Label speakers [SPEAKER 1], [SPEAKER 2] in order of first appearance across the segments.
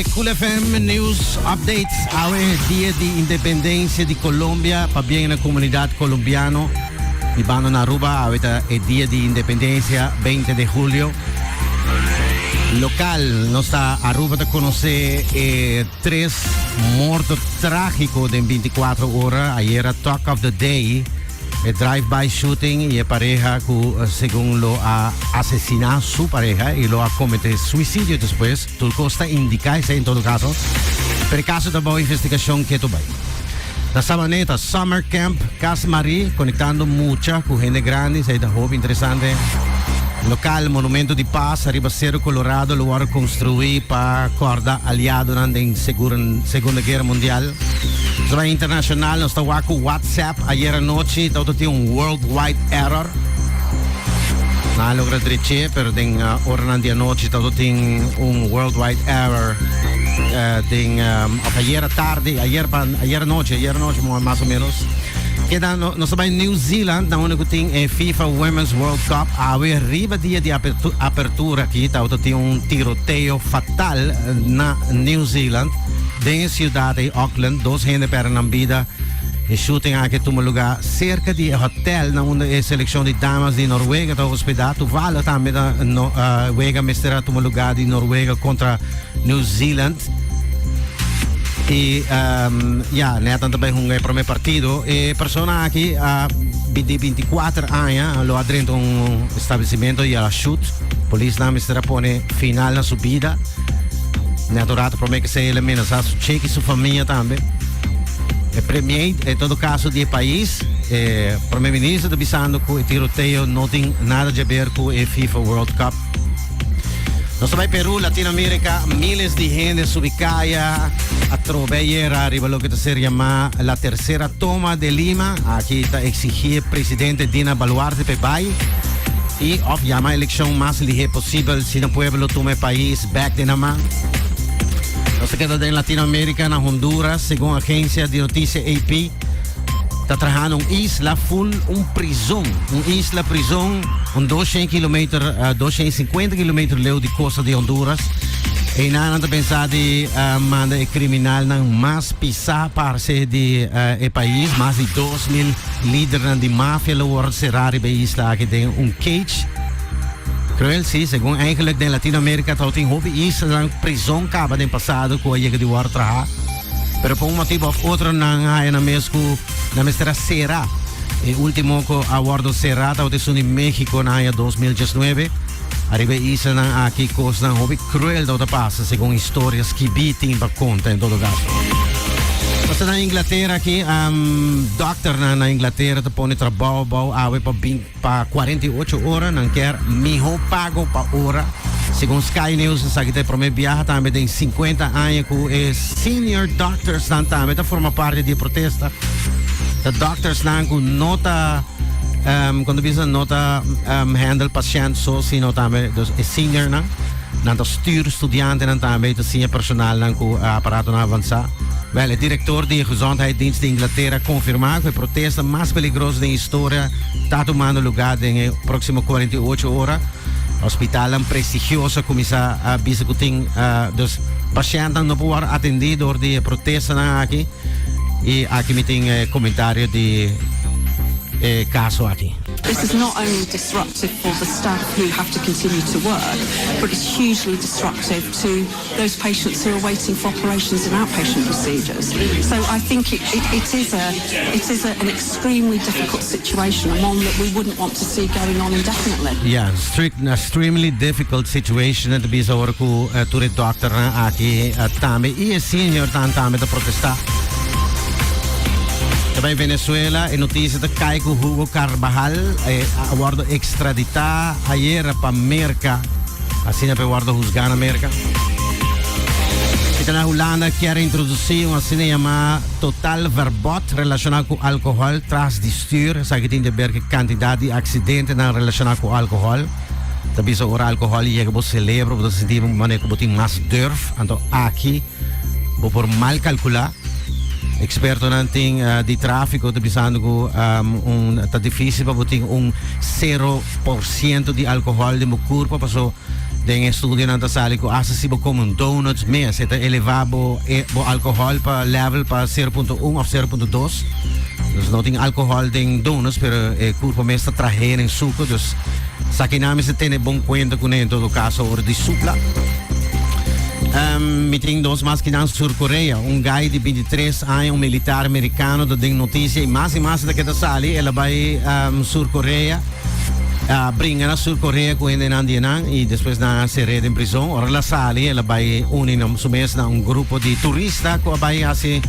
[SPEAKER 1] Cool FM News Updates. Hoy es Día de Independencia de Colombia. Para bien la comunidad colombiana. Y van a Aruba. Ahorita es Día de Independencia, 20 de julio. Local, no está Aruba de conocer 3 muertos trágicos en 24 horas. Ayer era Talk of the Day. El drive-by shooting y la pareja que según lo ha asesinado su pareja y lo ha cometido suicidio después. Todo costa indicarse en todo caso. Pero el caso de la investigación que tuve. La Sabaneta Summer Camp Casa Marie conectando mucha con gente grande, es algo interesante. Local Monumento de Paz, arriba Cerro Colorado, lugar construido para corda aliado en la Segunda Guerra Mundial. Zona internacional, nos está WhatsApp ayer anoche, todo tiene un worldwide error. No logra derecho, pero en hora de anoche todo tiene un worldwide error. Ayer tarde, ayer noche más o menos. Queda nos estamos en New Zealand, donde tiene FIFA Women's World Cup. Arriba día de apertura aquí, todo tiene un tiroteo fatal en New Zealand. En la ciudad de Auckland, 2 gente perderam vida. El shooting aquí tuvo lugar cerca del hotel, donde la selección de damas de Noruega está hospedada. Toevallig también Noruega mistura tuvo lugar de Noruega contra New Zealand. Y net também primer partido. Persona aquí de 24 años lo adentro un establecimiento y a la shoot. Policía mistura pone final a su vida. Naturalmente, para mim que se ele menos a cheque e sua família também. É premier, em todo caso, do país, o primeiro-ministro está avisando que o tiroteio não tem nada a ver com o FIFA World Cup. Nós também Peru, Latinoamérica, miles de gente ubicada a través arriba lo que se llama la tercera toma de Lima. Aqui está exigir presidente Dina Boluarte Pebay. E, obviamente, a eleição mais ligera possível, se o pueblo tome o país back de Namá. Nos queda en Latinoamérica, en Honduras, según agencia de noticias AP, está trabajando una isla full, isla prisión, 250 kilómetros lejos de costa de Honduras. Y nada de pensar de manda el criminal más pisar parte de el país, más de 2.000 líderes de mafia lo van a cerrar en la isla que tiene un cage. Cruel, sim, segundo eigenlijk in Latinoamérica, tot in hobby is een prison acaba de passado com a de war traha. Pero por motivo of outro não há na mesmo na mestra Serra. E último que awardo Serra, tot is in México na 2019. Arriba isso na aqui coisa na hobby cruel do passa, segundo histórias que bitem para conta em todo caso. Basta na Inglaterra aqui, doctor na Inglaterra te põe trabalho para 48 horas, não quer melhor pago para hora. Segundo Sky News, sabe que para mim viaja também tem 50 anos com senior doctors também forma parte de protesta. The doctors com nota quando bisa nota handle paciënt so sino também dus senior na stuur estudianten também de senior personal com aparato na avançar. Wel, het directeur de Gezondheidsdienst de Inglaterra confirma que el protesta más peligroso de la historia está tomando lugar en el próximo 48 horas. Hospital prestigioso comienza a visitar los pacientes no pueden atender door de protesta aquí. Y aquí me tengo comentario de caso aquí.
[SPEAKER 2] This is not only disruptive for the staff who have to continue to work, but it's hugely disruptive to those patients who are waiting for operations and outpatient procedures. So I think it is an extremely difficult situation, and one that we wouldn't want to see going on indefinitely.
[SPEAKER 1] Yeah, extremely difficult situation. Het is ook toen de dokter aquí tambe e senior tambe de protestar. Bij Venezuela, en noticia de Caico Hugo Carvajal, aguardo extraditado ayer para América, así no aguardo juzgar en América. En Holanda quiere introducir una así llamada total verbod relacionado con alcohol tras de stuur. Zij het in de bergen cantidad de accidenten relacionados con alcohol. Dat is over alcohol y llega a celebrar, porque se tiene manejo que más durf, entonces aquí, por mal calcular. Experto de tráfico está pensando que está difícil para ter 0% de alcohol de meu corpo, passou Den studie na tasali ko asa si common donuts me seta elevabo bo alcohol pa level pa 0.1 of 0.2. Dus não tem alcohol tem donuts pero curva me sta traher em suco dus sa que namin se tiene bom cuenta con en todo caso or di supla. Meeting dos mas que Sur Coreia, guy de 23 anos, militar americano, da tem notícia e mais daquela sali, ela vai Sur Coreia, brinca na Sur Coreia com ele na Indianang e depois na serede em prisão. Ora la sali, ela vai unir na grupo de turista que vai assim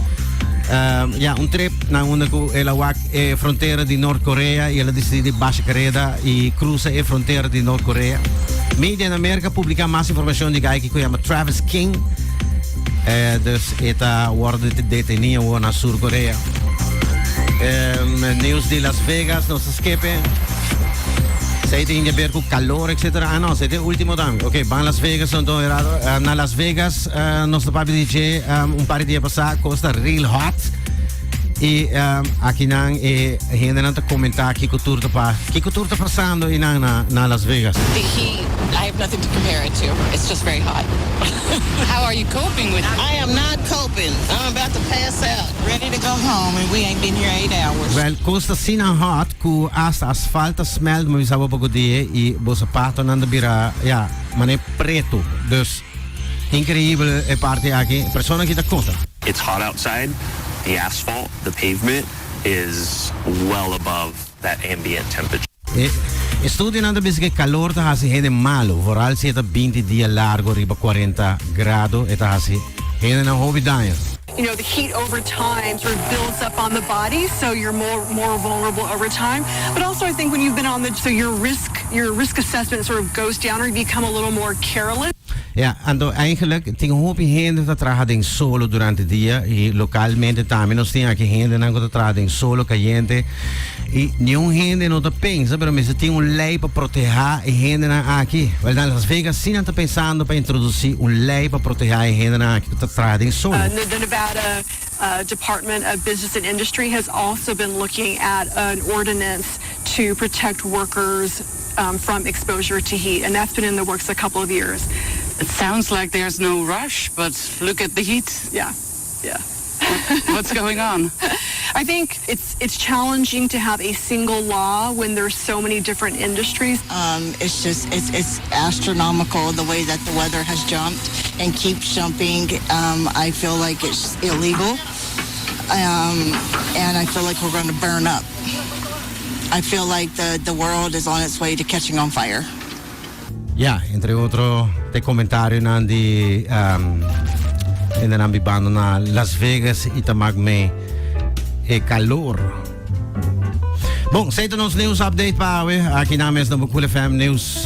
[SPEAKER 1] trip na onde ela vai fronteira de Norte Coreia e ela decide baixar carreira e cruza a fronteira de Norte Coreia. Media in Amerika publica mais informação de guy que chama Travis King. Dus eta wordt detenido na Sur Coreia. News de Las Vegas, non si skippen. Sei in de berco calor, etc. Ah no, sei ultimo dame. Ok, van Las Vegas, na Las Vegas, nostro papi dice un par di giorni passati costa real hot. E aqui nang gente não tá comentar que cultura tá passando aí na Las Vegas.
[SPEAKER 3] The heat, I have nothing to compare it to. It's just very hot. How are you coping with it?
[SPEAKER 4] I am not coping. I'm about to pass out. Ready to go home and we ain't been here 8 hours.
[SPEAKER 1] Well, costa sina hot ku as asfalto smelt mo isabo pagodi e bo sapato nanda bira maar é preto. Dus incredibile e parte aqui. Persona que tá conta.
[SPEAKER 5] It's hot outside. The asphalt, the pavement is well above that ambient temperature.
[SPEAKER 1] Studi nanda bis che calor ta hasi hede malo, vooral se ta 20 dia largo riba 40 grado et hasi hede na hobby daien.
[SPEAKER 6] You know, the heat over time sort of builds up on the body, so you're more vulnerable over time. But also, I think when you've been on so your risk assessment sort of goes down, or you become a little more careless.
[SPEAKER 1] Ja, ando eigenlijk tem um hopi gente that trabalha solo durante o dia e localmente também nós tem aqui gente que trabalha solo caliente e nenhum gente não tá pensa, pero mas tem lei para proteger a gente aqui. Well, na Las Vegas sim não tá pensando para introduzir lei para proteger a gente aqui que trabalha solo.
[SPEAKER 6] The Nevada Department of Business and Industry has also been looking at an ordinance to protect workers from exposure to heat, and that's been in the works a couple of years.
[SPEAKER 3] It sounds like there's no rush, but look at the heat.
[SPEAKER 6] Yeah.
[SPEAKER 3] What's going on?
[SPEAKER 6] I think it's challenging to have a single law when there's so many different industries.
[SPEAKER 4] It's astronomical the way that the weather has jumped and keeps jumping. I feel like it's illegal, and I feel like we're going to burn up. I feel like the world is on its way to catching on fire.
[SPEAKER 1] Ja, entre otro te comentario nandi in de ambibando na Las Vegas itamag me calor. Bom, sei nos news update pa we. Aqui na mes no Cool FM News.